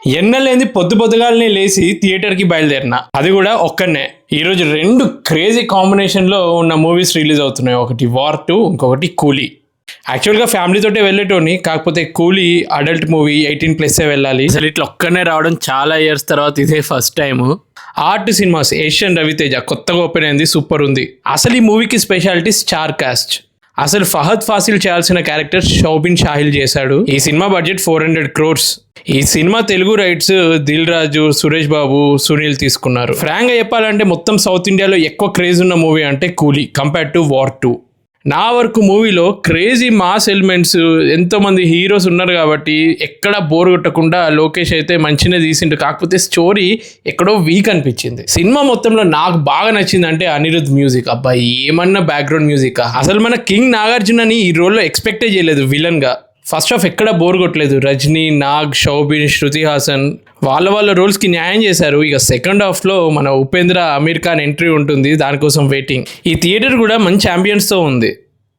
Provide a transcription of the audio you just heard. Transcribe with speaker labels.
Speaker 1: ఎన్నలేంది పొద్దుగాలనే లేచి థియేటర్కి బయలుదేరిన, అది కూడా ఒక్కనే. ఈరోజు 2 క్రేజీ కాంబినేషన్లో ఉన్న మూవీస్ రిలీజ్ అవుతున్నాయి. ఒకటి వార్ 2, ఇంకొకటి కూలీ. యాక్చువల్గా ఫ్యామిలీతోటే వెళ్ళేటోని, కాకపోతే కూలీ అడల్ట్ మూవీ 18+ వెళ్ళాలి. అసలు ఇట్లా ఒక్కనే రావడం చాలా ఇయర్స్ తర్వాత ఇదే first time. Art cinemas Asian Ravi Teja కొత్తగా ఓపెన్ అయింది, సూపర్ ఉంది. అసలు ఈ మూవీకి స్పెషాలిటీ స్టార్ కాస్ట్. అసలు ఫహద్ ఫాసిల్ చేయాల్సిన క్యారెక్టర్ షౌబిన్ షాహిల్ చేశాడు. ఈ సినిమా బడ్జెట్ 400 crores. ఈ సినిమా తెలుగు రైట్స్ దిల్ రాజు, సురేష్ బాబు, సునీల్ తీసుకున్నారు. ఫ్రాంక్ గా చెప్పాలంటే మొత్తం సౌత్ ఇండియాలో ఎక్కువ క్రేజ్ ఉన్న మూవీ అంటే కూలీ కంపేర్ టు వార్ 2. నా వరకు మూవీలో క్రేజీ మాస్ ఎలిమెంట్స్, ఎంతోమంది హీరోస్ ఉన్నారు కాబట్టి ఎక్కడ బోర్ కొట్టకుండా లోకేష్ అయితే మంచిగా తీసిండు. కాకపోతే స్టోరీ ఎక్కడో వీక్ అనిపించింది. సినిమా మొత్తంలో నాకు బాగా నచ్చింది అంటే అనిరుద్ మ్యూజిక్. అబ్బాయి ఏమన్నా బ్యాక్గ్రౌండ్ మ్యూజిక్. అసలు మన కింగ్ నాగార్జునని ఈ రోల్లో ఎక్స్పెక్టే చేయలేదు విలన్ గా. ఫస్ట్ హాఫ్ ఎక్కడ బోర్ కొట్టలేదు. రజనీ, నాగ్, షౌబిన్, శృతి హాసన్ వాళ్ళ రోల్స్కి న్యాయం చేశారు. ఇక సెకండ్ హాఫ్లో మన ఉపేంద్ర, అమీర్ ఖాన్ ఎంట్రీ ఉంటుంది, దానికోసం వెయిటింగ్. ఈ థియేటర్ కూడా మంచి అంబియన్స్తో ఉంది.